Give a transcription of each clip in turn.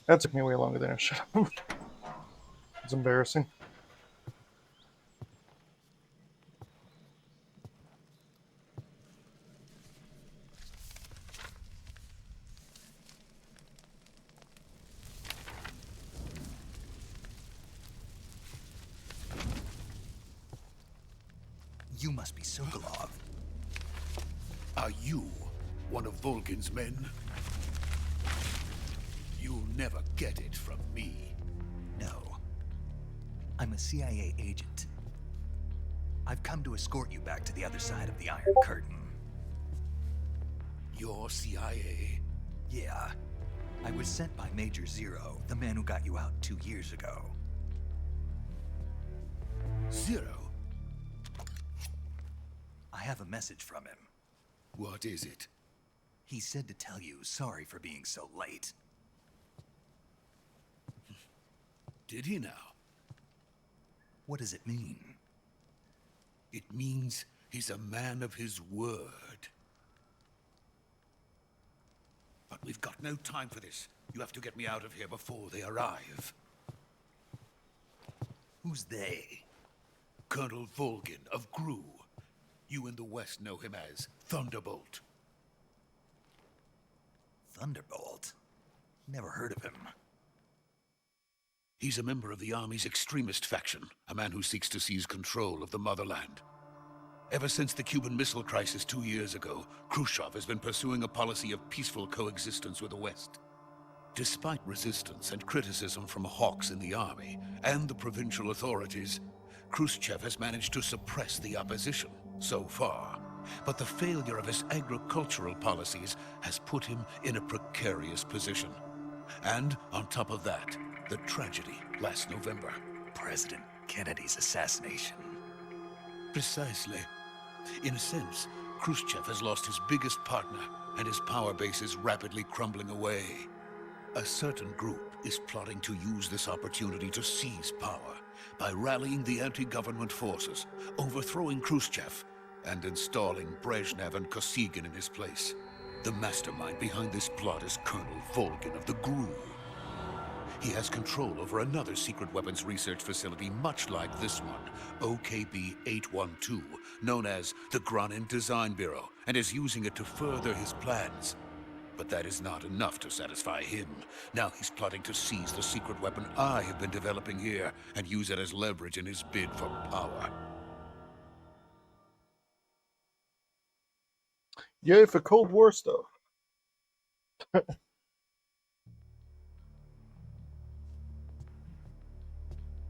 That took me way longer than it should have. It's embarrassing. You must be Sokolov. Are you one of Volgin's men? You'll never get it from me. No. I'm a CIA agent. I've come to escort you back to the other side of the Iron Curtain. You're CIA? Yeah. I was sent by Major Zero, the man who got you out 2 years ago. Zero? I have a message from him. What is it? He said to tell you sorry for being so late. Did he now? What does it mean? It means he's a man of his word. But we've got no time for this. You have to get me out of here before they arrive. Who's they? Colonel Volgin of GRU. You in the West know him as Thunderbolt. Thunderbolt? Never heard of him. He's a member of the Army's extremist faction, a man who seeks to seize control of the motherland. Ever since the Cuban Missile Crisis 2 years ago, Khrushchev has been pursuing a policy of peaceful coexistence with the West. Despite resistance and criticism from hawks in the army and the provincial authorities, Khrushchev has managed to suppress the opposition so far. But the failure of his agricultural policies has put him in a precarious position. And on top of that, the tragedy last November. President Kennedy's assassination. Precisely. In a sense, Khrushchev has lost his biggest partner, and his power base is rapidly crumbling away. A certain group is plotting to use this opportunity to seize power by rallying the anti-government forces, overthrowing Khrushchev, and installing Brezhnev and Kosygin in his place. The mastermind behind this plot is Colonel Volgin of the GRU. He has control over another secret weapons research facility much like this one, OKB-812, known as the Granin Design Bureau, and is using it to further his plans. But that is not enough to satisfy him. Now he's plotting to seize the secret weapon I have been developing here and use it as leverage in his bid for power. Yay for Cold War stuff.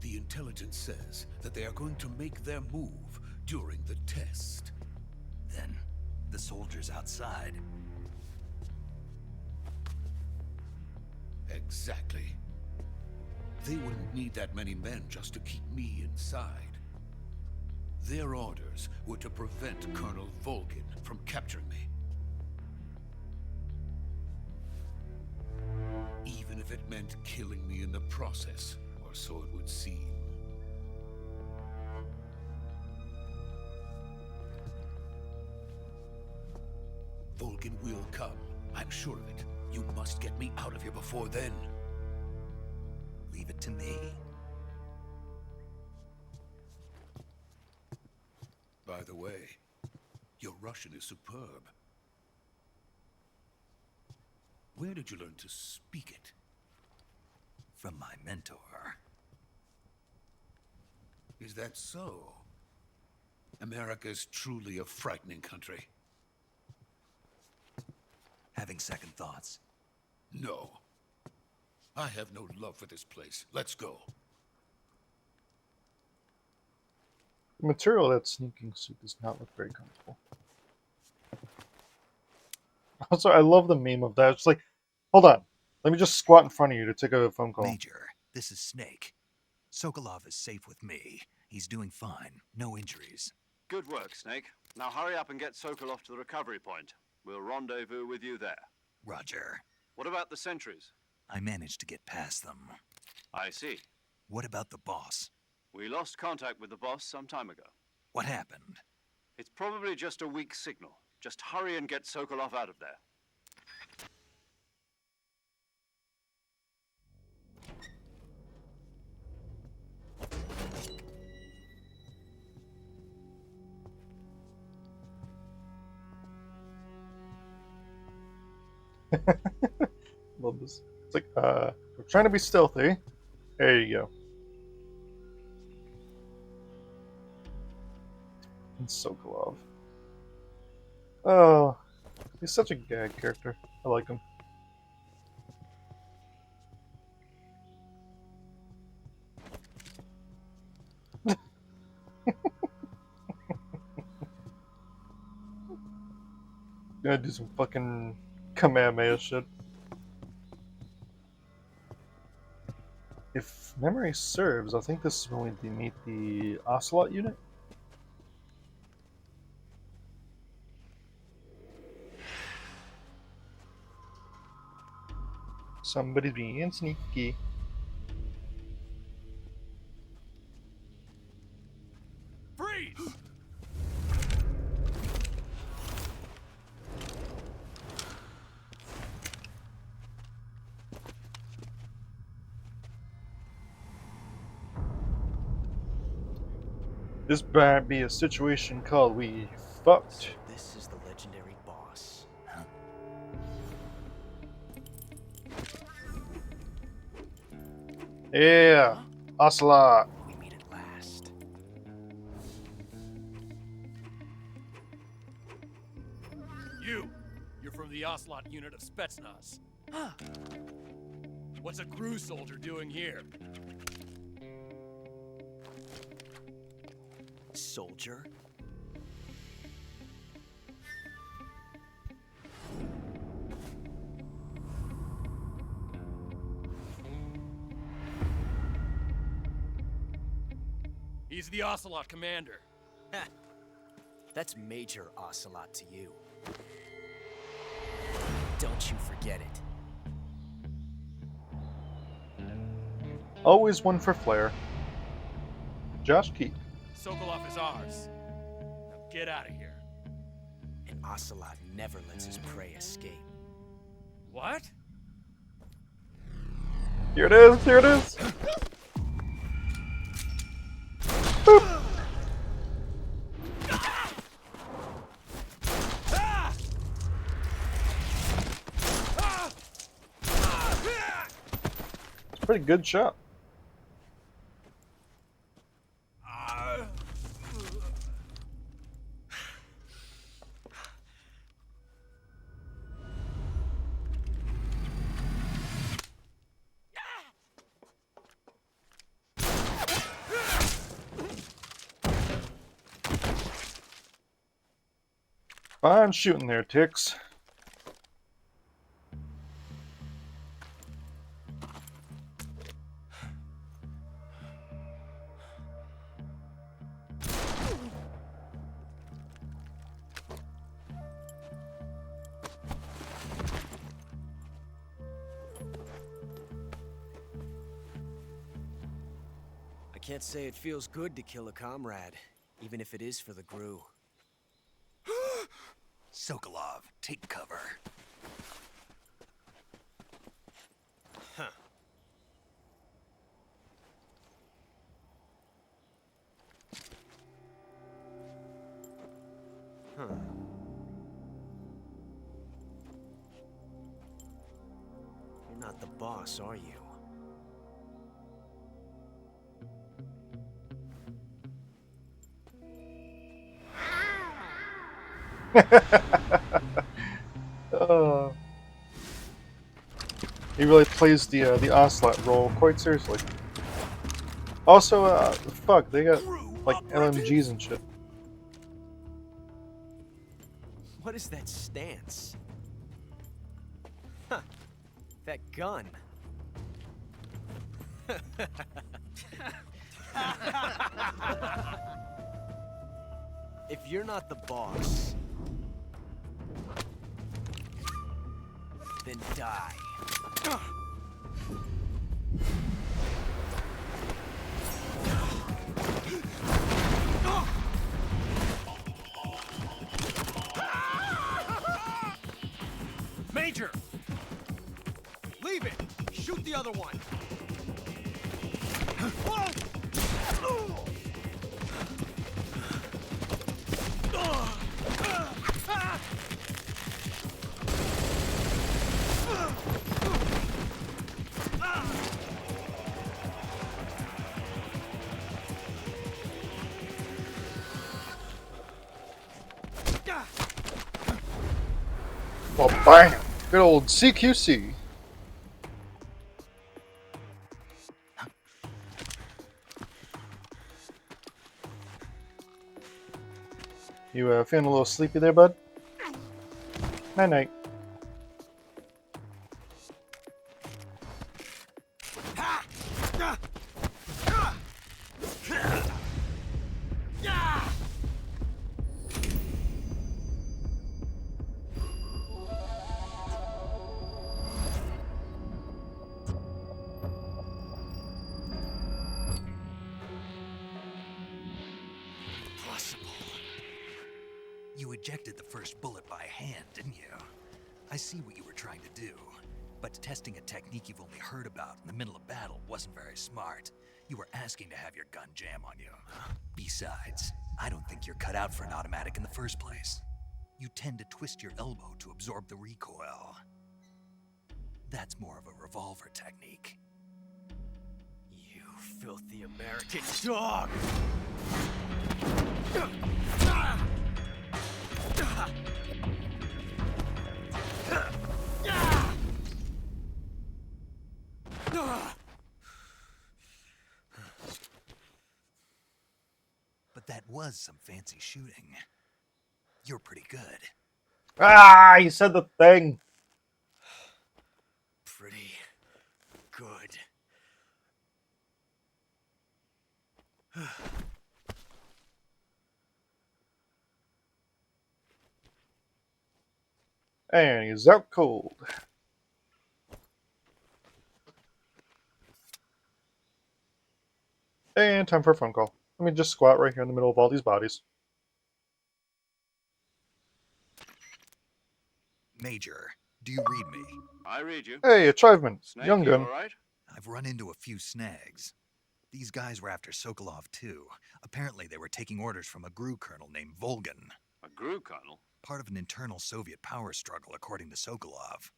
The intelligence says that they are going to make their move during the test. Then, the soldiers outside. Exactly. They wouldn't need that many men just to keep me inside. Their orders were to prevent Colonel Volgin from capturing me. Even if it meant killing me in the process, or so it would seem. Volgin will come. I'm sure of it. You must get me out of here before then. Leave it to me. By the way, your Russian is superb. Where did you learn to speak it? From my mentor. Is that so? America's truly a frightening country. Having second thoughts. No. I have no love for this place. Let's go. The material of that sneaking suit does not look very comfortable. Also, I love the meme of that. It's like, hold on. Let me just squat in front of you to take a phone call. Major, this is Snake. Sokolov is safe with me. He's doing fine. No injuries. Good work, Snake. Now hurry up and get Sokolov to the recovery point. We'll rendezvous with you there. Roger. What about the sentries? I managed to get past them. I see. What about the boss? We lost contact with the boss some time ago. What happened? It's probably just a weak signal. Just hurry and get Sokolov out of there. Love this. It's like, we're trying to be stealthy. There you go. And Sokolov. Oh, he's such a gag character. I like him. Gonna do some fucking Kamehameha shit. If memory serves, I think this is when we meet the Ocelot unit. Somebody's being sneaky. Freeze! This might be a situation called we fucked. This is the legendary boss. Yeah, Ocelot. We meet at last. You're from the Ocelot unit of Spetsnaz. What's a crew soldier doing here? Soldier? He's the Ocelot commander. That's Major Ocelot to you. Don't you forget it. Always one for flair. Josh Keep. Sokolov is ours. Now get out of here. And Ocelot never lets his prey escape. What? Here it is, here it is. Boop. It's a pretty good shot. Fine shooting there, Tix. I can't say it feels good to kill a comrade, even if it is for the Gru. Sokolov, take cover. Huh. Huh. You're not the boss, are you? He really plays the Ocelot role quite seriously. Also, fuck, they got like LMGs and shit. What is that stance? Huh. That gun. If you're not the boss, then die. Major! Leave it! Shoot the other one! Well, bam! Good old CQC. You feeling a little sleepy there, bud? Night night. Impossible. You ejected the first bullet by hand, didn't you? I see what you were trying to do. But testing a technique you've only heard about in the middle of battle wasn't very smart. You were asking to have your gun jam on you. Besides, I don't think you're cut out for an automatic in the first place. You tend to twist your elbow to absorb the recoil. That's more of a revolver technique. You filthy American dog! But that was some fancy shooting. You're pretty good. Ah, you said the thing. Pretty good. And he's out cold. And time for a phone call. Let me just squat right here in the middle of all these bodies. Major, do you read me? I read you. Hey, achievement. Snake, Young you gun. all right? I've run into a few snags. These guys were after Sokolov too. Apparently they were taking orders from a GRU colonel named Volgan. A GRU colonel? Part of an internal Soviet power struggle, according to Sokolov.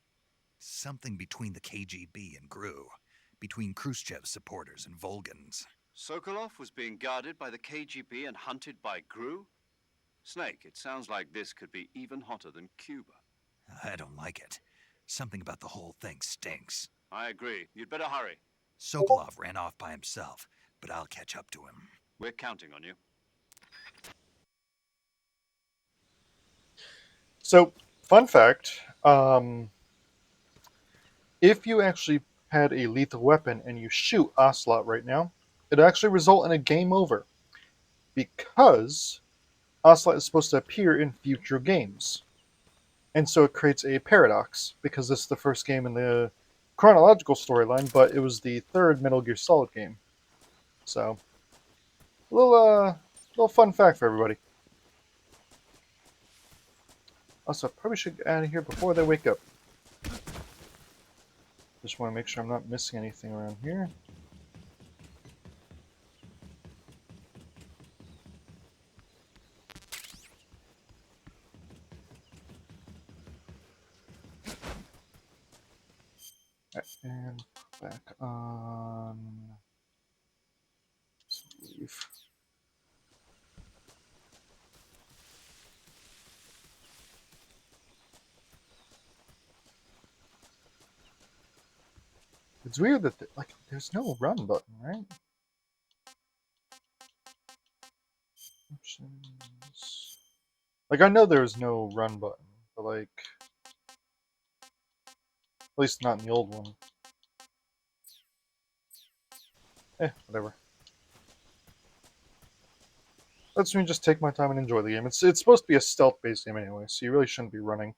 Something between the KGB and GRU. Between Khrushchev's supporters and Volgan's. Sokolov was being guarded by the KGB and hunted by GRU? Snake, it sounds like this could be even hotter than Cuba. I don't like it. Something about the whole thing stinks. I agree. You'd better hurry. Sokolov ran off by himself, but I'll catch up to him. We're counting on you. So, fun fact, if you actually had a lethal weapon and you shoot Ocelot right now, it actually result in a game over. Because Ocelot is supposed to appear in future games. And so it creates a paradox, because this is the first game in the chronological storyline, but it was the third Metal Gear Solid game. So, a little fun fact for everybody. Also, I probably should get out of here before they wake up. Just want to make sure I'm not missing anything around here. And back on. Let's leave. It's weird that there's no run button, right? Options. Like, I know there's no run button, but like, at least not in the old one. Whatever. Lets me just take my time and enjoy the game. It's supposed to be a stealth-based game anyway, so you really shouldn't be running.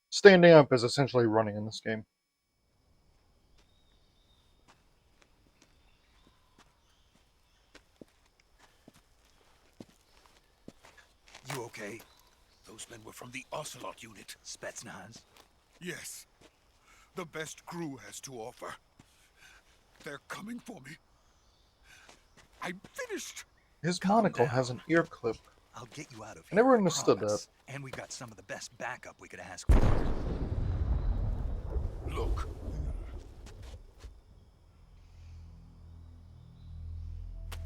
Standing up is essentially running in this game. You okay? Those men were from the Ocelot unit. Spetsnaz? Yes. The best GRU has to offer. They're coming for me. I'm finished. His Calm monocle down. has an ear clip. I'll get you out of I here. never understood promise. And we've got some of the best backup we could ask for. Look.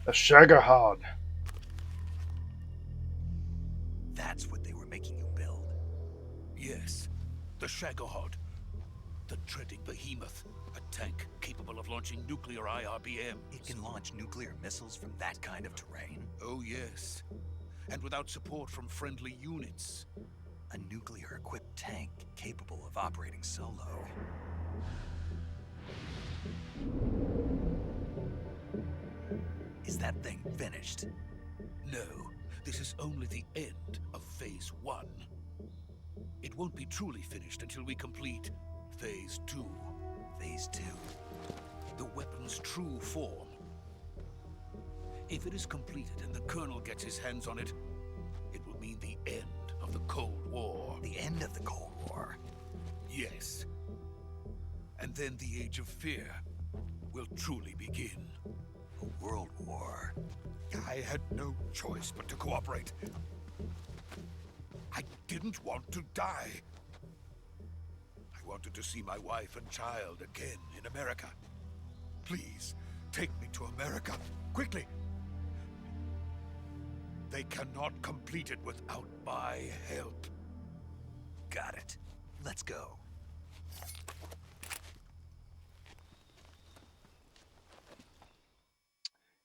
A Shagarhod. That's what they were making you build. Yes. The Shagohod. The dreaded behemoth. A tank capable of launching nuclear IRBM. It can launch nuclear missiles from that kind of terrain? Oh yes. And without support from friendly units. A nuclear-equipped tank capable of operating solo. Is that thing finished? No, this is only the end of Phase 1. It won't be truly finished until we complete Phase 2. Phase 2. The weapon's true form. If it is completed and the Colonel gets his hands on it, it will mean the end of the Cold War. The end of the Cold War? Yes. And then the Age of Fear will truly begin. A world war. I had no choice but to cooperate. I didn't want to die. I wanted to see my wife and child again in America. Please, take me to America, quickly. They cannot complete it without my help. Got it. Let's go.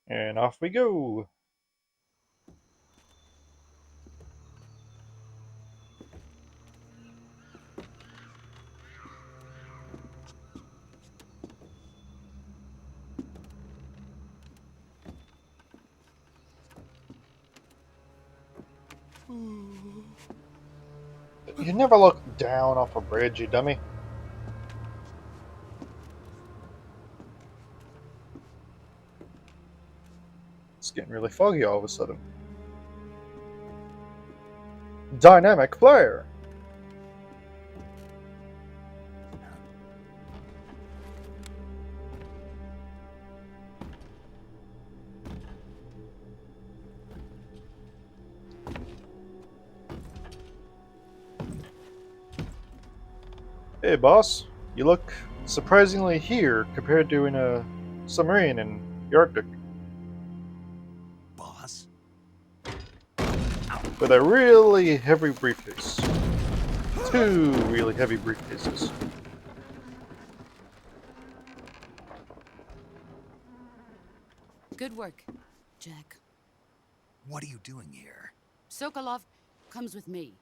And off we go. You never look down off a bridge, you dummy. It's getting really foggy all of a sudden. Dynamic flare! Hey boss, you look surprisingly here compared to in a submarine in the Arctic. Boss? With a really heavy briefcase. 2 really heavy briefcases. Good work, Jack. What are you doing here? Sokolov comes with me.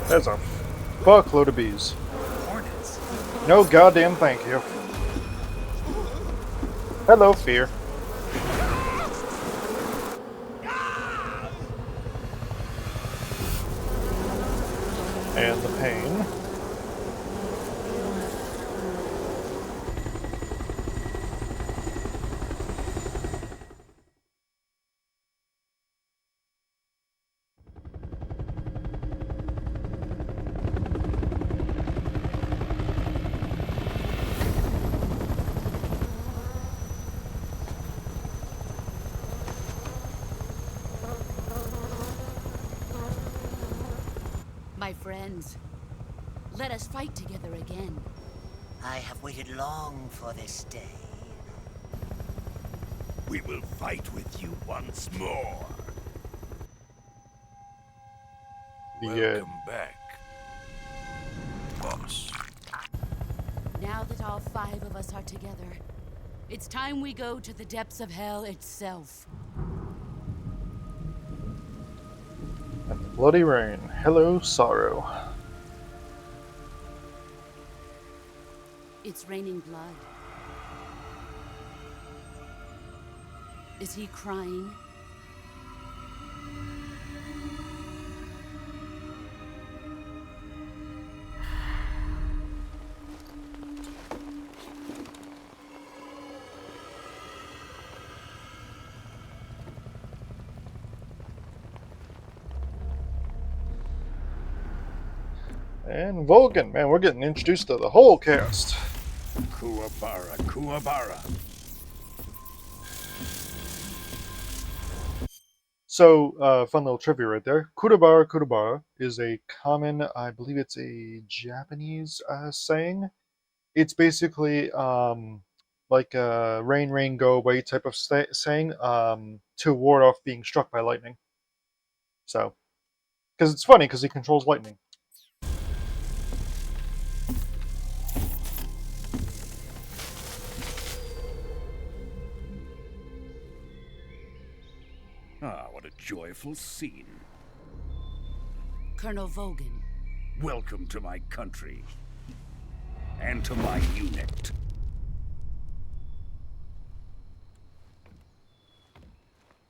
That's a fuckload of bees. Hornets? No goddamn thank you. Hello, fear. And the pain. My friends, let us fight together again. I have waited long for this day. We will fight with you once more. The Welcome back, boss. Now that all 5 of us are together, it's time we go to the depths of hell itself. and the bloody rain. Hello, sorrow. It's raining blood. Is he crying? And Vulcan, man, we're getting introduced to the whole cast. Kuwabara, Kuwabara. So, fun little trivia right there. Kurabara is a common, I believe it's a Japanese saying. It's basically like a rain, rain, go away type of saying to ward off being struck by lightning. So, because it's funny because he controls lightning. Ah, what a joyful scene. Colonel Vogan. Welcome to my country. And to my unit.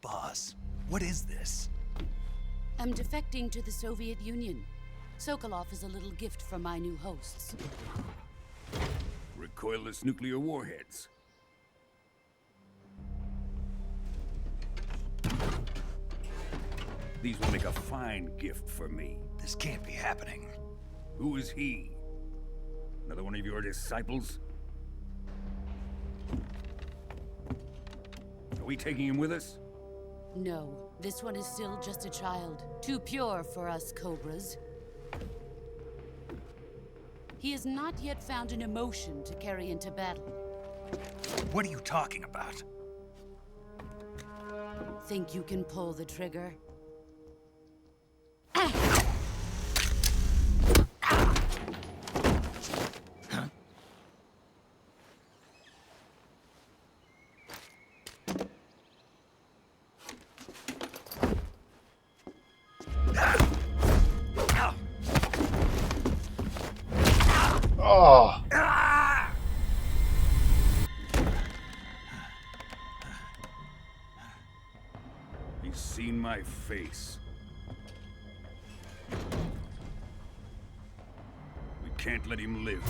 Boss, what is this? I'm defecting to the Soviet Union. Sokolov is a little gift from my new hosts. Recoilless nuclear warheads. These will make a fine gift for me. This can't be happening. Who is he? Another one of your disciples? Are we taking him with us? No, this one is still just a child. Too pure for us Cobras. He has not yet found an emotion to carry into battle. What are you talking about? Think you can pull the trigger? Oh, He's seen my face. We can't let him live.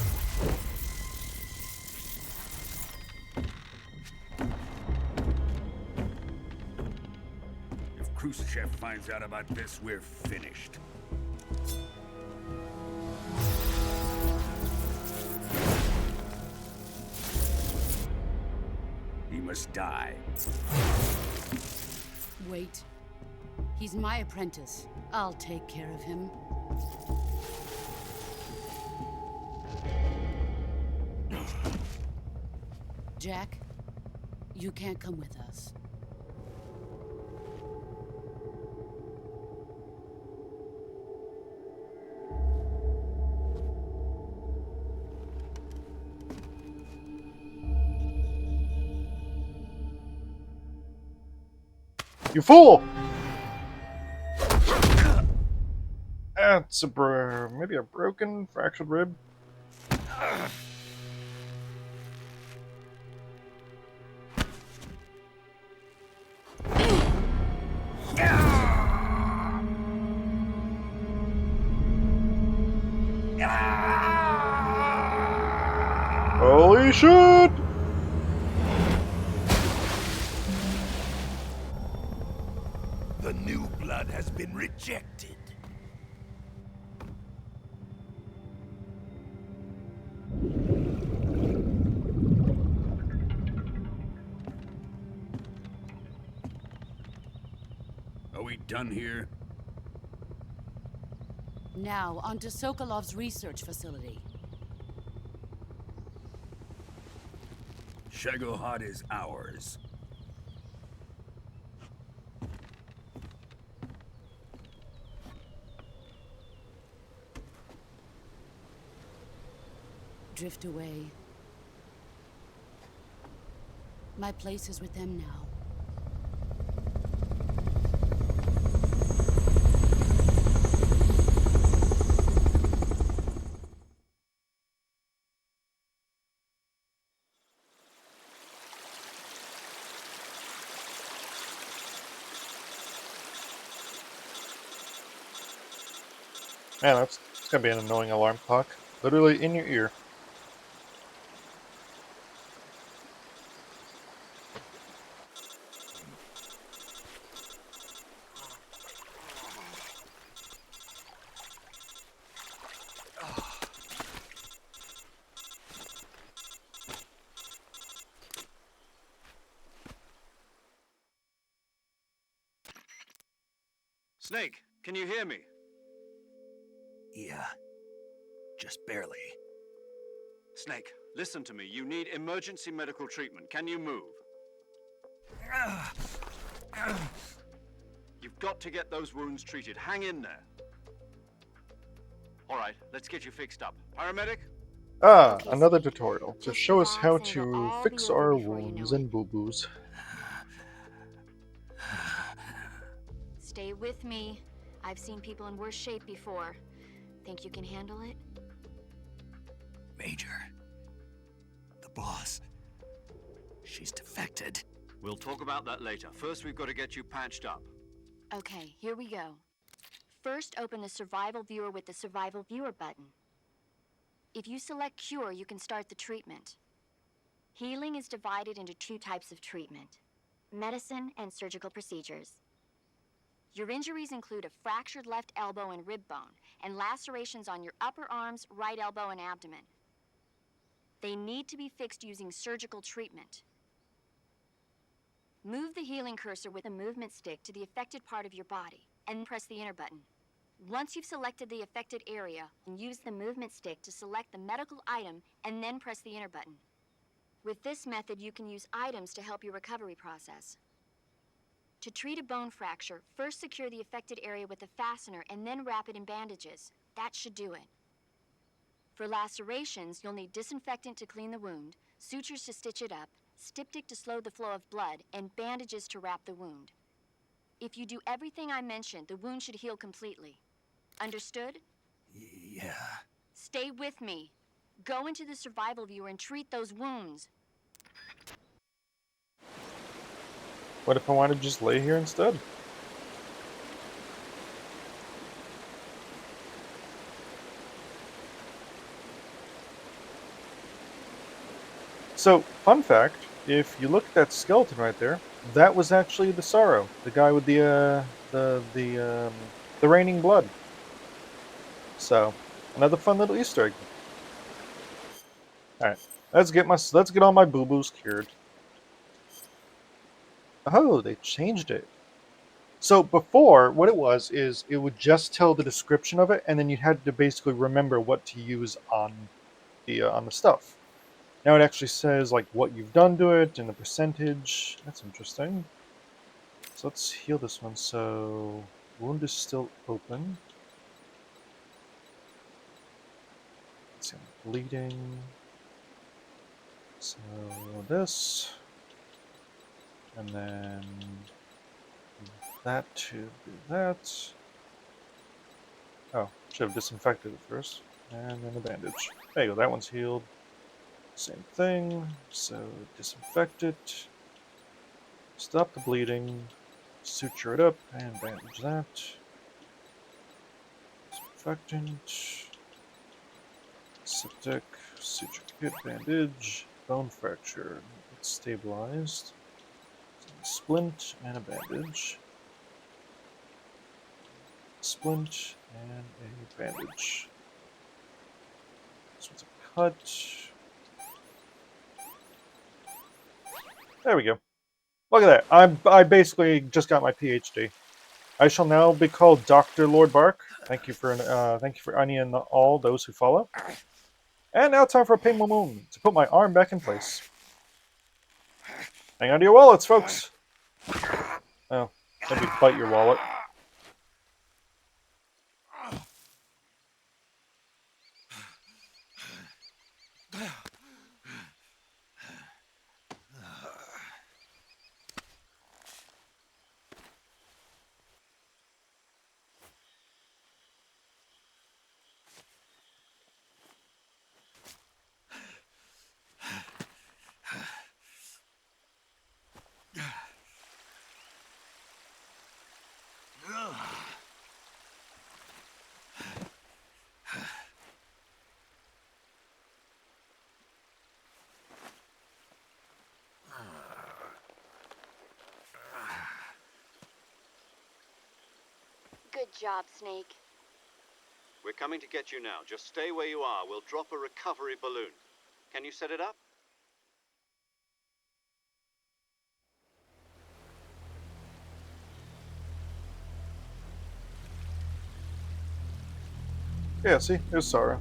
If Khrushchev finds out about this, we're finished. He must die. Wait. He's my apprentice. I'll take care of him. Jack, you can't come with us. you fool! That's maybe a broken, fractured rib. Holy shit! The new blood has been rejected. Are we done here? Now, onto Sokolov's research facility. Shagohod is ours. Drift away. My place is with them now. Man, it's gonna be an annoying alarm clock. Literally in your ear. Snake, can you hear me? Yeah, just barely. Snake, listen to me. You need emergency medical treatment. Can you move? You've got to get those wounds treated. Hang in there. All right, let's get you fixed up. Paramedic? Ah, Okay, another sweetie. tutorial to Just show us relax how and it'll to all fix be over our before you wounds know it. and boo-boos. Stay with me. I've seen people in worse shape before. Think you can handle it? Major. The boss. She's defected. We'll talk about that later. First, we've got to get you patched up. Okay, here we go. First, open the Survival Viewer with the Survival Viewer button. If you select Cure, you can start the treatment. Healing is divided into two types of treatment: medicine and surgical procedures. Your injuries include a fractured left elbow and rib bone, and lacerations on your upper arms, right elbow, and abdomen. They need to be fixed using surgical treatment. Move the healing cursor with a movement stick to the affected part of your body, and press the enter button. Once you've selected the affected area, use the movement stick to select the medical item, and then press the enter button. With this method, you can use items to help your recovery process. To treat a bone fracture, first secure the affected area with a fastener and then wrap it in bandages. That should do it. For lacerations, you'll need disinfectant to clean the wound, sutures to stitch it up, styptic to slow the flow of blood, and bandages to wrap the wound. If you do everything I mentioned, the wound should heal completely. Understood? Yeah. Stay with me. Go into the Survival Viewer and treat those wounds. What if I want to just lay here instead? So, fun fact, if you look at that skeleton right there, that was actually the Sorrow, the guy with the raining blood. So, another fun little Easter egg. All right, let's get all my boo-boos cured. Oh, they changed it. So before, what it was is it would just tell the description of it, and then you had to basically remember what to use on the stuff. Now it actually says like what you've done to it and the percentage. That's interesting. So let's heal this one. So wound is still open. Let's see, I'm bleeding. So this, and then that to do that. Oh, should have disinfected it first, and then a bandage. There you go. That one's healed. Same thing. So disinfect it. Stop the bleeding. Suture it up and bandage that. Disinfectant. Septic. Suture kit. Bandage. Bone fracture. It's stabilized. Splint and a bandage. Splint and a bandage. This one's a cut. There we go. Look at that. I basically just got my PhD. I shall now be called Dr. Lord Bark. Thank you for any and all those who follow. And now time for a ping moon to put my arm back in place. Hang on to your wallets, folks. Oh, maybe bite your wallet. Good job, Snake. We're coming to get you now. Just stay where you are. We'll drop a recovery balloon. Can you set it up? Yeah, see? There's Sarah.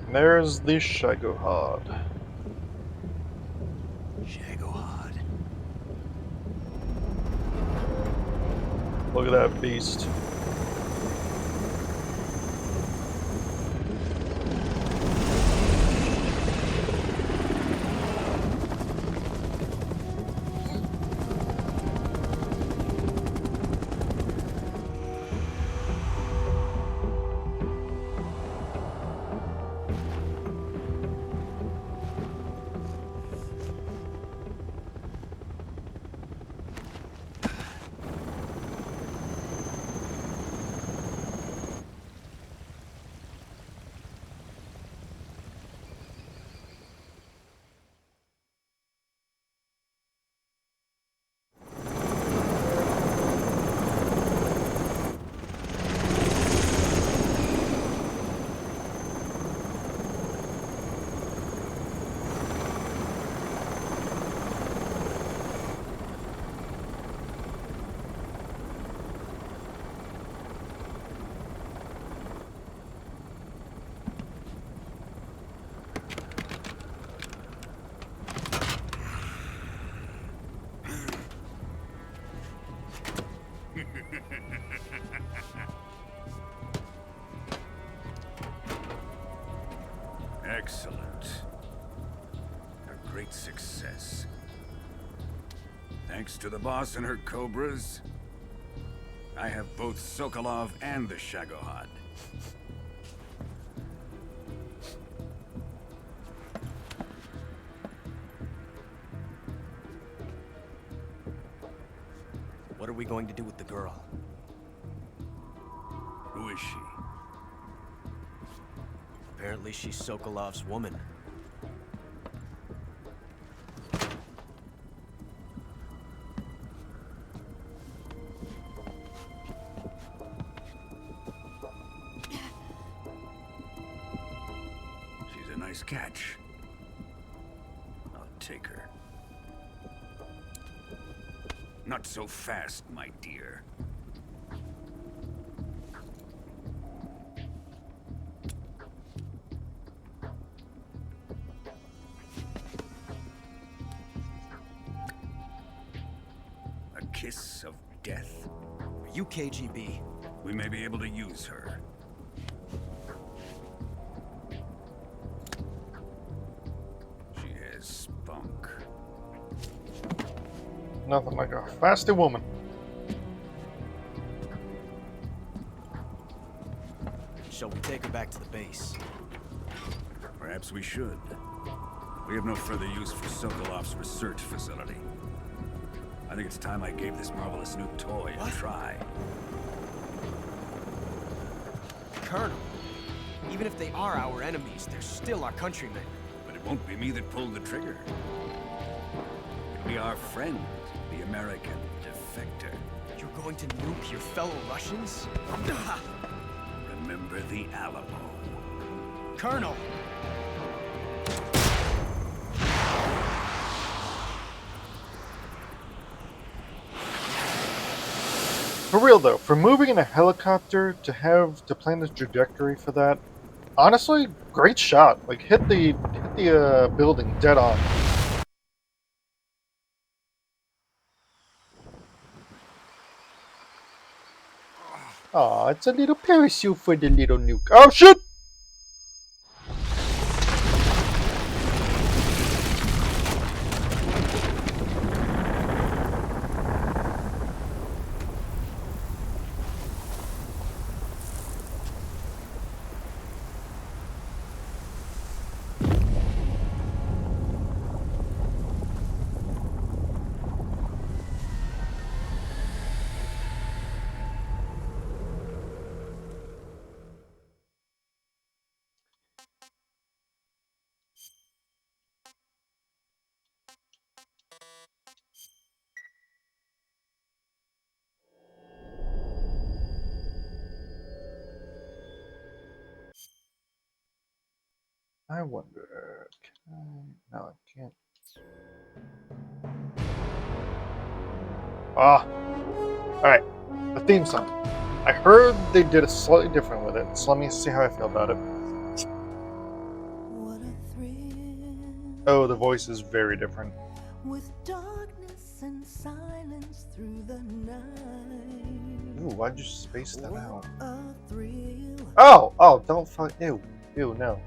And there's the Shagohod. Shagohod. Look at that beast. Excellent. A great success. Thanks to the boss and her cobras, I have both Sokolov and the Shagohod. What are we going to do with the girl? Who is she? Apparently she's Sokolov's woman. She's a nice catch. I'll take her. Not so fast, my dear. A kiss of death? Are you KGB? We may be able to use her. She has spunk. Nothing like a fasty woman. Shall we take her back to the base? Perhaps we should. We have no further use for Sokolov's research facility. I think it's time I gave this marvelous new toy a try. Colonel, even if they are our enemies, they're still our countrymen. But it won't be me that pulled the trigger. It'll be our friend, the American defector. You're going to nuke your fellow Russians? Remember the Alamo. Colonel! For real though, for moving in a helicopter to plan the trajectory for that, honestly, great shot. Like hit the building dead on. Aw, it's a little parachute for the little nuke. Oh shit! I wonder. Can I... No, I can't. Ah, alright. The theme song. I heard they did it slightly different with it, so let me see how I feel about it. Oh, the voice is very different. With darkness and silence through the night. Ooh, why'd you space that out? A thrill. Oh, don't fuck. Ew, no.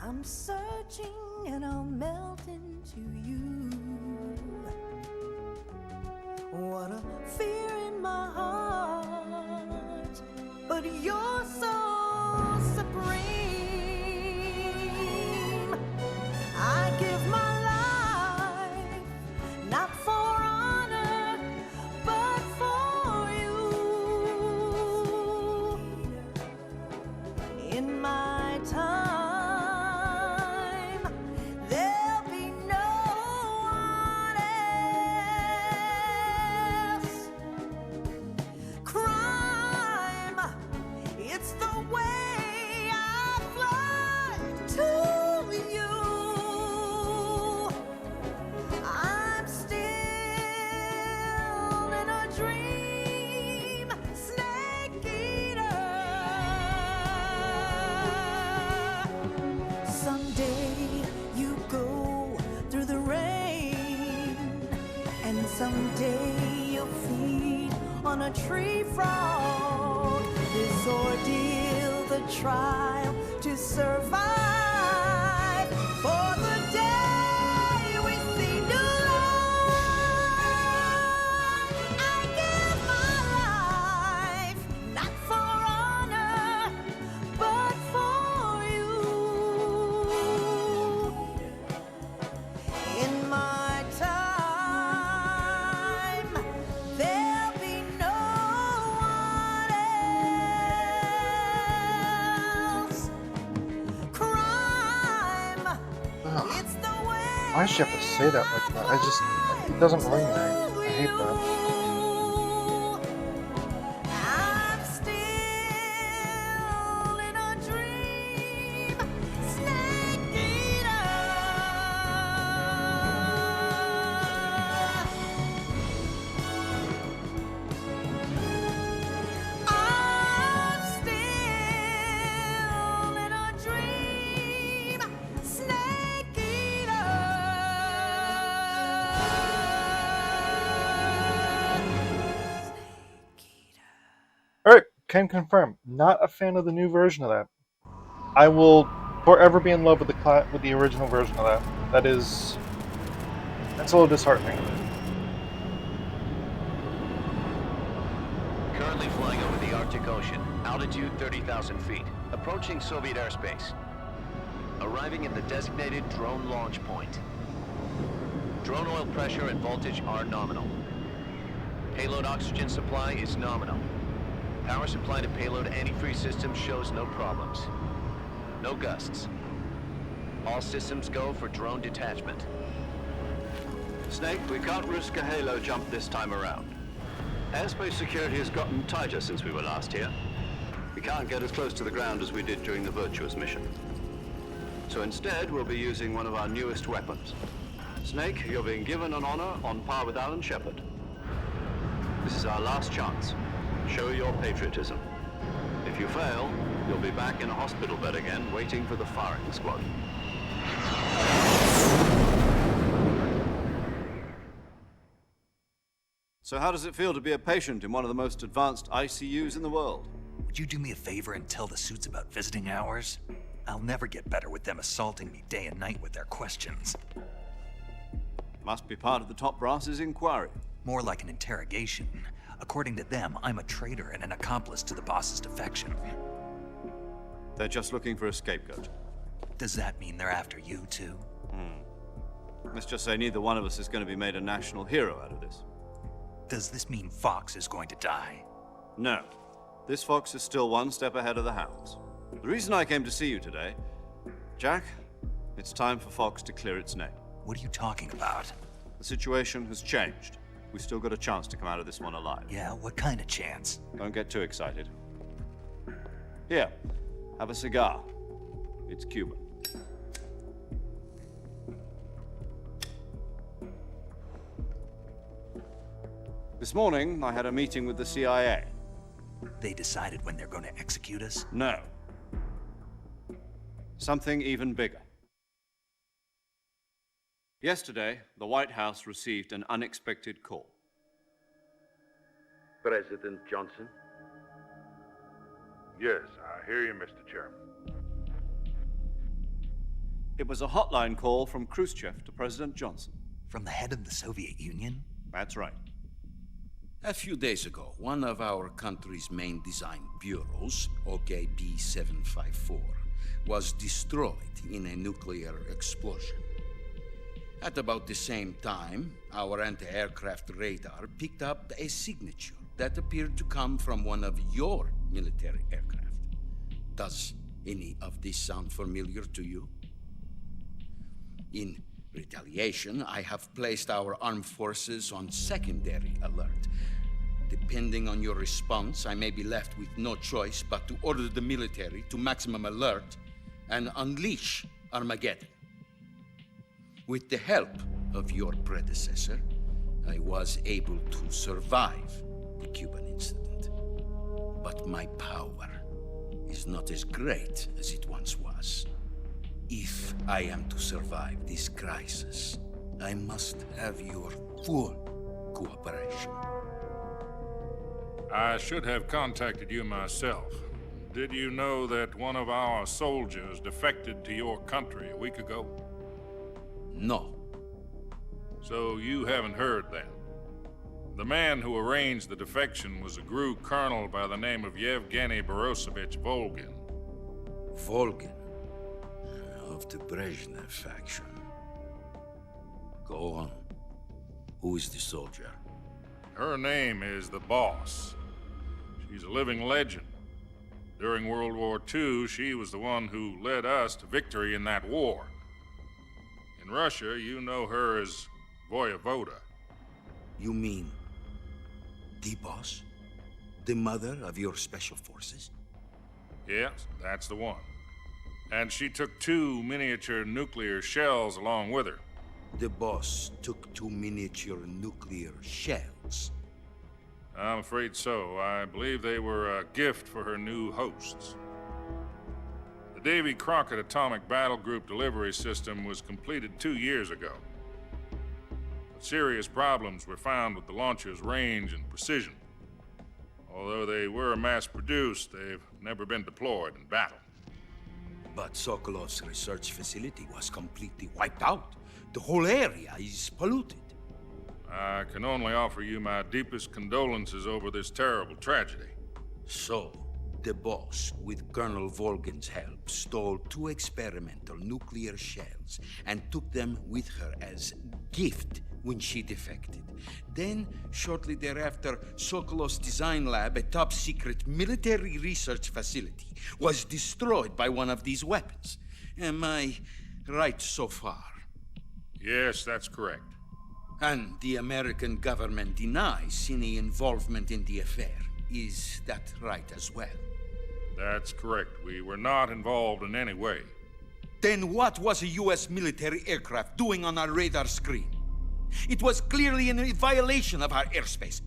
I'm searching and I'll melt into you. What a fear in my heart, but you're so supreme. I give my life, not for honor, but for you. In my time, there'll be no one else. Crime, it's the way I fly to you. I'm still in a dream, snake eater. Someday you go through the rain, and someday you'll feed on a tree frog. This ordeal, the trial to survive, for the day we see new light. I give my life, not for honor, but for you. In my time, there'll be no one else. Crime, it's the way. Why does she have to say that like that? It doesn't ring right. I hate that. I'm still in a dream, snake eater. I'm still in a dream, snake eater. Alright, can confirm. Not a fan of the new version of that. I will forever be in love with the original version of that. That's a little disheartening. Currently flying over the Arctic Ocean, altitude 30,000 feet, approaching Soviet airspace. Arriving at the designated drone launch point. Drone oil pressure and voltage are nominal. Payload oxygen supply is nominal. Power supply to payload antifreeze system shows no problems. No gusts. All systems go for drone detachment. Snake, we can't risk a halo jump this time around. Airspace security has gotten tighter since we were last here. We can't get as close to the ground as we did during the Virtuous mission. So instead, we'll be using one of our newest weapons. Snake, you're being given an honor on par with Alan Shepard. This is our last chance. Show your patriotism. If you fail, you'll be back in a hospital bed again, waiting for the firing squad. So how does it feel to be a patient in one of the most advanced ICUs in the world? Would you do me a favor and tell the suits about visiting hours? I'll never get better with them assaulting me day and night with their questions. Must be part of the top brass's inquiry. More like an interrogation. According to them, I'm a traitor and an accomplice to the boss's defection. They're just looking for a scapegoat. Does that mean they're after you, too? Let's just say neither one of us is going to be made a national hero out of this. Does this mean Fox is going to die? No. This fox is still one step ahead of the hounds. The reason I came to see you today, Jack, it's time for Fox to clear its name. What are you talking about? The situation has changed. We've still got a chance to come out of this one alive. Yeah, what kind of chance? Don't get too excited. Here, have a cigar. It's Cuban. This morning, I had a meeting with the CIA. They decided when they're going to execute us? No. Something even bigger. Yesterday, the White House received an unexpected call. President Johnson? Yes, I hear you, Mr. Chairman. It was a hotline call from Khrushchev to President Johnson. From the head of the Soviet Union? That's right. A few days ago, one of our country's main design bureaus, OKB 754, was destroyed in a nuclear explosion. At about the same time, our anti-aircraft radar picked up a signature that appeared to come from one of your military aircraft. Does any of this sound familiar to you? In retaliation, I have placed our armed forces on secondary alert. Depending on your response, I may be left with no choice but to order the military to maximum alert and unleash Armageddon. With the help of your predecessor, I was able to survive the Cuban incident. But my power is not as great as it once was. If I am to survive this crisis, I must have your full cooperation. I should have contacted you myself. Did you know that one of our soldiers defected to your country a week ago? No. So you haven't heard then? The man who arranged the defection was a GRU colonel by the name of Yevgeny Borosovich Volgin. Volgin? Of the Brezhnev faction. Go on. Who is the soldier? Her name is the Boss. She's a living legend. During World War II, she was the one who led us to victory in that war. In Russia, you know her as Voyevoda. You mean the Boss? The mother of your special forces? Yes, that's the one. And she took 2 miniature nuclear shells along with her. The Boss took 2 miniature nuclear shells? I'm afraid so. I believe they were a gift for her new hosts. The Davy Crockett Atomic Battle Group delivery system was completed 2 years ago. But serious problems were found with the launcher's range and precision. Although they were mass-produced, they've never been deployed in battle. But Sokolov's research facility was completely wiped out. The whole area is polluted. I can only offer you my deepest condolences over this terrible tragedy. So, the Boss, with Colonel Volgin's help, stole 2 experimental nuclear shells and took them with her as gift when she defected. Then, shortly thereafter, Sokolov's design lab, a top-secret military research facility, was destroyed by one of these weapons. Am I right so far? Yes, that's correct. And the American government denies any involvement in the affair. Is that right as well? That's correct. We were not involved in any way. Then what was a U.S. military aircraft doing on our radar screen? It was clearly in violation of our airspace.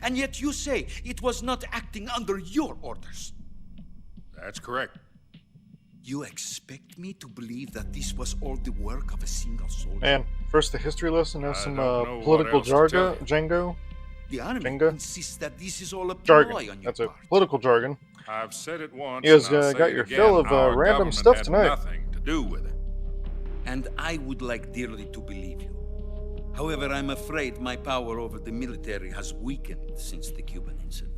And yet you say it was not acting under your orders. That's correct. You expect me to believe that this was all the work of a single soldier? And first the history lesson has some political jargon. Django. The army Jenga? insists that this is all a ploy Jargon. on your That's it. part. Political jargon. I've said it once. You guys and I'll say got it your again. fill of Our random government stuff had tonight. Nothing to do with it. And I would like dearly to believe you. However, I'm afraid my power over the military has weakened since the Cuban incident.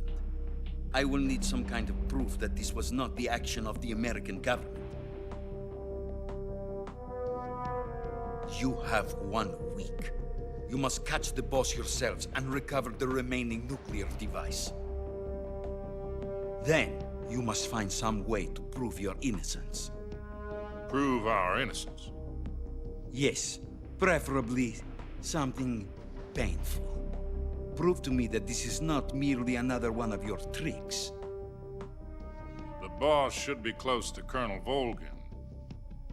I will need some kind of proof that this was not the action of the American government. You have 1 week. You must catch the Boss yourselves and recover the remaining nuclear device. Then, you must find some way to prove your innocence. Prove our innocence? Yes, preferably something painful. Prove to me that this is not merely another one of your tricks. The Boss should be close to Colonel Volgin.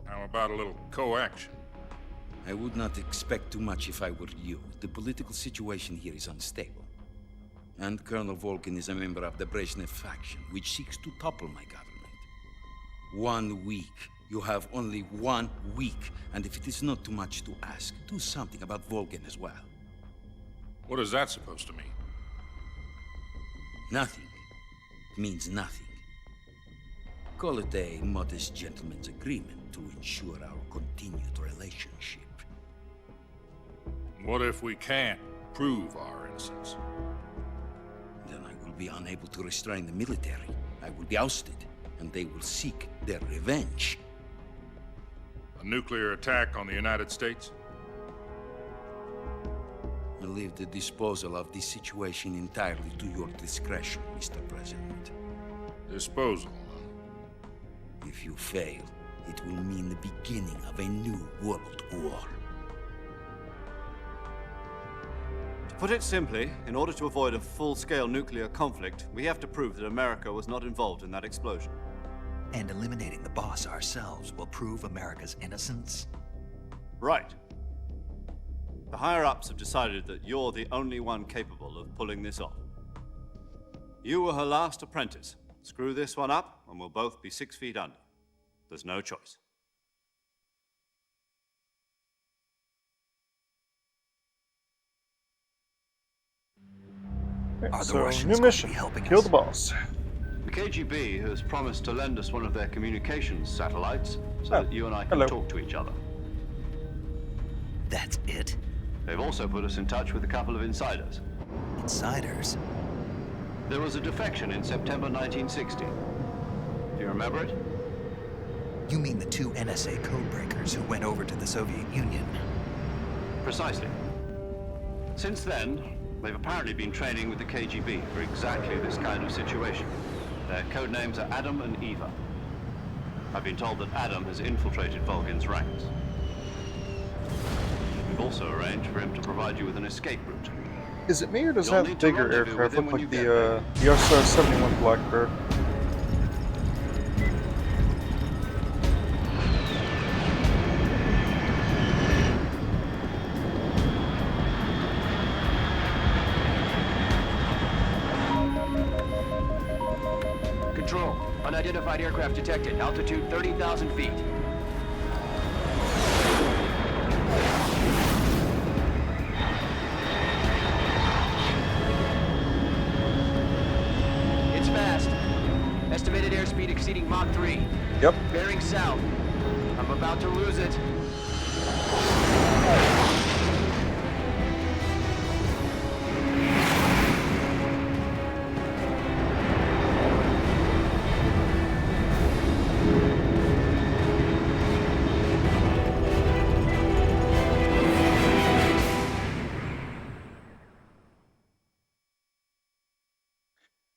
How about a little co-action? I would not expect too much if I were you. The political situation here is unstable. And Colonel Volkin is a member of the Brezhnev faction, which seeks to topple my government. 1 week. You have only 1 week. And if it is not too much to ask, do something about Volkin as well. What is that supposed to mean? Nothing. It means nothing. Call it a modest gentleman's agreement to ensure our continued relationship. What if we can't prove our innocence? Then I will be unable to restrain the military. I will be ousted, and they will seek their revenge. A nuclear attack on the United States? I leave the disposal of this situation entirely to your discretion, Mr. President. Disposal, If you fail, it will mean the beginning of a new world war. To put it simply, in order to avoid a full-scale nuclear conflict, we have to prove that America was not involved in that explosion. And eliminating the boss ourselves will prove America's innocence? Right. The higher-ups have decided that you're the only one capable of pulling this off. You were her last apprentice. Screw this one up, and we'll both be 6 feet under. There's no choice. So, new mission. Kill the boss. The KGB has promised to lend us one of their communications satellites so that you and I can talk to each other. That's it? They've also put us in touch with a couple of insiders. Insiders? There was a defection in September 1960. Do you remember it? You mean the 2 NSA codebreakers who went over to the Soviet Union? Precisely. Since then, they've apparently been training with the KGB for exactly this kind of situation. Their code names are Adam and Eva. I've been told that Adam has infiltrated Volgin's ranks. We've also arranged for him to provide you with an escape route. Is it me or does that bigger aircraft look like the SR-71 Blackbird? Control. Unidentified aircraft detected. Altitude 30,000 feet. It's fast. Estimated airspeed exceeding Mach 3. Yep. Bearing south. I'm about to lose it.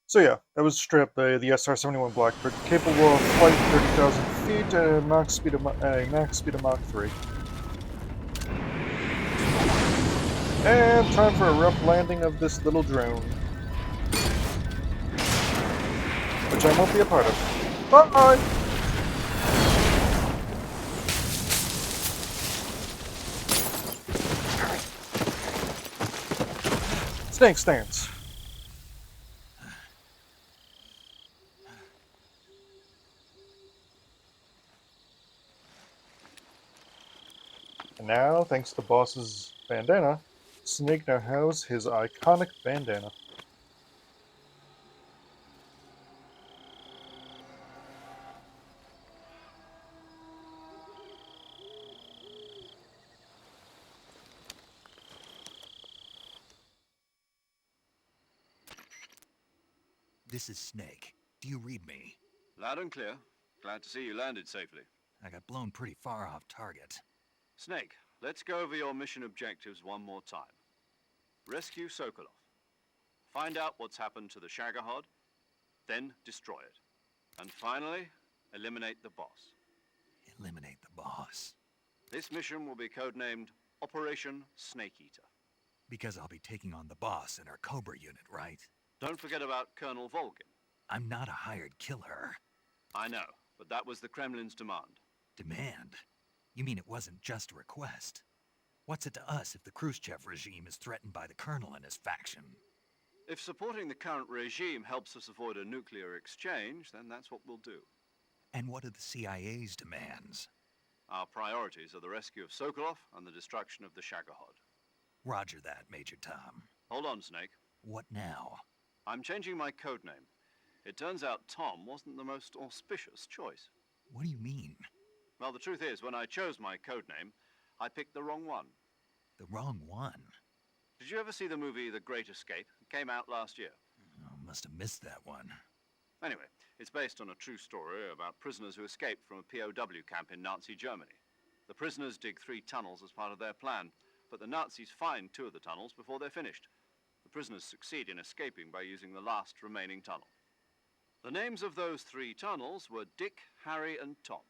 So yeah, that was straight up the SR-71 Blackbird, capable of flight 30,000 feet at a max speed of Mach 3. And time for a rough landing of this little drone. Which I won't be a part of. Bye! Snake stance. And now, thanks to Boss's bandana, Snake now has his iconic bandana. This is Snake. Do you read me? Loud and clear. Glad to see you landed safely. I got blown pretty far off target. Snake, let's go over your mission objectives one more time. Rescue Sokolov. Find out what's happened to the Shagohod, then destroy it. And finally, eliminate the boss. Eliminate the boss. This mission will be codenamed Operation Snake Eater. Because I'll be taking on the boss in our Cobra unit, right? Don't forget about Colonel Volgin. I'm not a hired killer. I know, but that was the Kremlin's demand. Demand? You mean it wasn't just a request? What's it to us if the Khrushchev regime is threatened by the Colonel and his faction? If supporting the current regime helps us avoid a nuclear exchange, then that's what we'll do. And what are the CIA's demands? Our priorities are the rescue of Sokolov and the destruction of the Shagohod. Roger that, Major Tom. Hold on, Snake. What now? I'm changing my code name. It turns out Tom wasn't the most auspicious choice. What do you mean? Well, the truth is, when I chose my code name, I picked the wrong one. The wrong one? Did you ever see the movie The Great Escape? It came out last year. Oh, must have missed that one. Anyway, it's based on a true story about prisoners who escaped from a POW camp in Nazi Germany. The prisoners dig 3 tunnels as part of their plan, but the Nazis find 2 of the tunnels before they're finished. The prisoners succeed in escaping by using the last remaining tunnel. The names of those 3 tunnels were Dick, Harry, and Tom.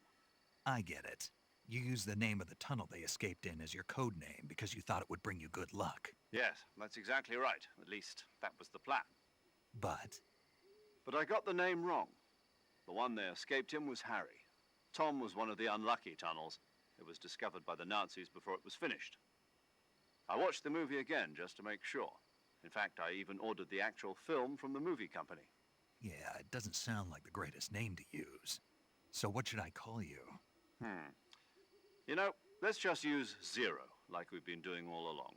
I get it. You used the name of the tunnel they escaped in as your code name because you thought it would bring you good luck. Yes, that's exactly right. At least, that was the plan. But I got the name wrong. The one they escaped in was Harry. Tom was one of the unlucky tunnels. It was discovered by the Nazis before it was finished. I watched the movie again just to make sure. In fact, I even ordered the actual film from the movie company. yeah, it doesn't sound like the greatest name to use. So what should I call you? You know, let's just use Zero, like we've been doing all along.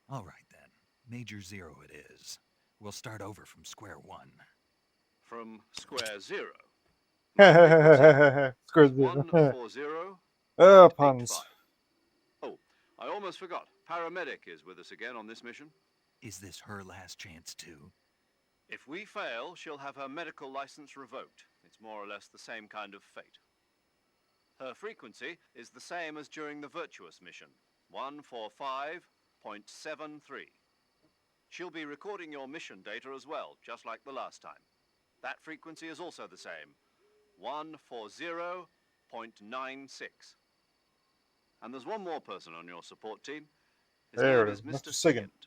All right then. Major Zero it is. We'll start over from square one. From square zero. Square zero. 140. Puns. Oh, I almost forgot. Paramedic is with us again on this mission. Is this her last chance too? If we fail, she'll have her medical license revoked. It's more or less the same kind of fate. Her frequency is the same as during the Virtuous mission, 145.73. She'll be recording your mission data as well, just like the last time. That frequency is also the same, 140.96. And there's one more person on your support team. His There name it is is, Mr. Mr. Sigint.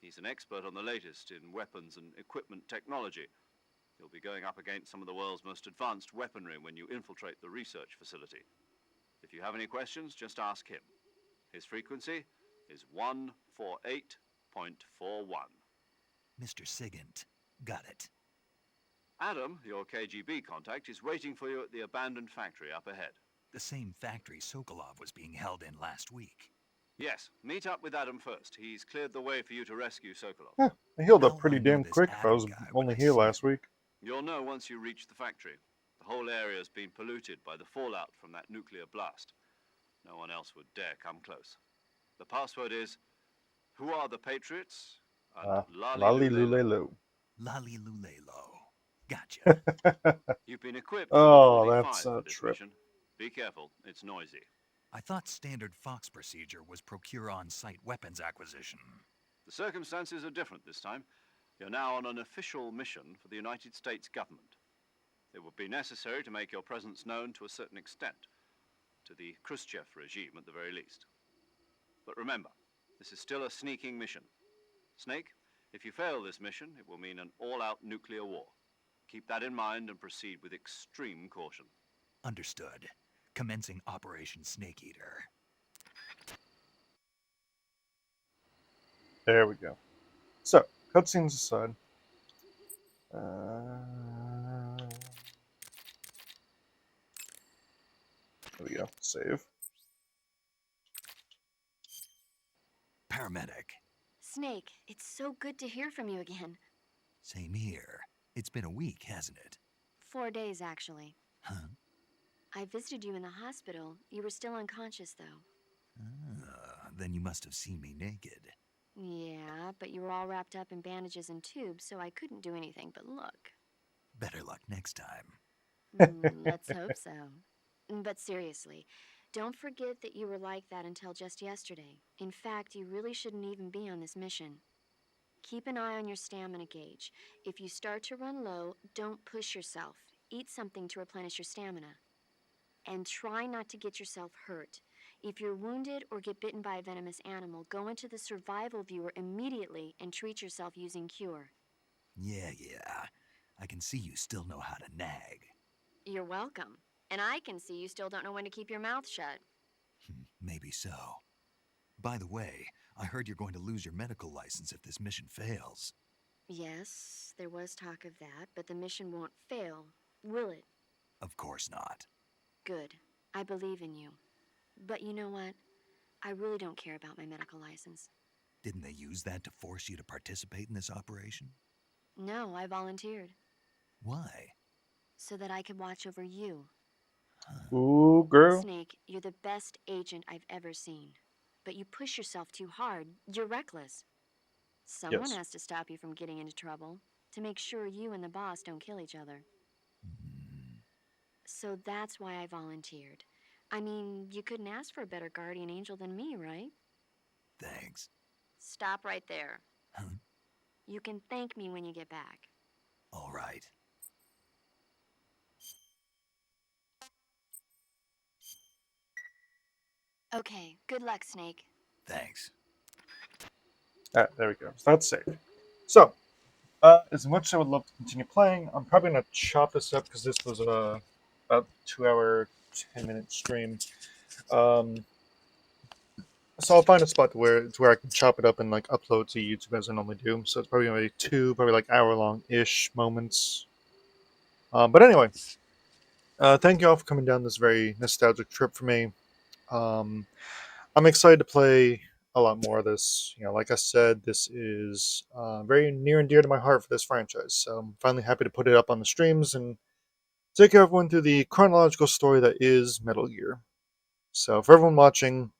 He's an expert on the latest in weapons and equipment technology. You'll be going up against some of the world's most advanced weaponry when you infiltrate the research facility. If you have any questions, just ask him. His frequency is 148.41. Mr. Sigint. Got it. Adam, your KGB contact, is waiting for you at the abandoned factory up ahead. The same factory Sokolov was being held in last week. Yes, meet up with Adam first. He's cleared the way for you to rescue Sokolov. Huh, I healed up How pretty I know damn this quick if I Adam was guy when only I here see last him. week. You'll know once you reach the factory. The whole area's been polluted by the fallout from that nuclear blast. No one else would dare come close. The password is, "Who are the Patriots?" and Lolly Lulelo. Lolly Lulelo. Gotcha. You've been equipped Oh, with that's 45 a for this trip. mission. Be careful, it's noisy. I thought standard Fox procedure was procure on-site weapons acquisition. The circumstances are different this time. You're now on an official mission for the United States government. It would be necessary to make your presence known to a certain extent, to the Khrushchev regime at the very least. But remember, this is still a sneaking mission. Snake, if you fail this mission, it will mean an all-out nuclear war. Keep that in mind and proceed with extreme caution. Understood. Commencing Operation Snake Eater. There we go. So, cutscenes aside. There we go. Save. Paramedic. Snake, it's so good to hear from you again. Same here. It's been a week, hasn't it? 4 days, actually. Huh? I visited you in the hospital. You were still unconscious, though. Then you must have seen me naked. Yeah, but you were all wrapped up in bandages and tubes, so I couldn't do anything but look. Better luck next time. Let's hope so. But seriously, don't forget that you were like that until just yesterday. In fact, you really shouldn't even be on this mission. Keep an eye on your stamina gauge. If you start to run low, don't push yourself. Eat something to replenish your stamina. And try not to get yourself hurt. If you're wounded or get bitten by a venomous animal, go into the survival viewer immediately and treat yourself using Cure. Yeah. I can see you still know how to nag. You're welcome. And I can see you still don't know when to keep your mouth shut. Maybe so. By the way, I heard you're going to lose your medical license if this mission fails. Yes, there was talk of that, but the mission won't fail, will it? Of course not. Good. I believe in you. But you know what? I really don't care about my medical license. Didn't they use that to force you to participate in this operation? No, I volunteered. Why? So that I could watch over you. Ooh, girl. Snake, you're the best agent I've ever seen. But you push yourself too hard. You're reckless. Someone Yes. has to stop you from getting into trouble, to make sure you and the boss don't kill each other. So that's why I volunteered. I mean, you couldn't ask for a better guardian angel than me, right? Thanks. Stop right there. Huh? You can thank me when you get back. All right. Okay, good luck, Snake. Thanks. Alright, there we go. So that's safe. So, as much as I would love to continue playing, I'm probably going to chop this up because this was about 2 hour, 10-minute stream. So I'll find a spot to where I can chop it up and like upload to YouTube as I normally do. So it's probably going to be two, probably like hour long ish moments. But anyway, thank you all for coming down this very nostalgic trip for me. Um, I'm excited to play a lot more of this. Like I said, this is very near and dear to my heart for this franchise. So I'm finally happy to put it up on the streams and take everyone through the chronological story that is Metal Gear. So for everyone watching,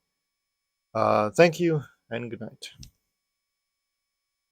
thank you and good night.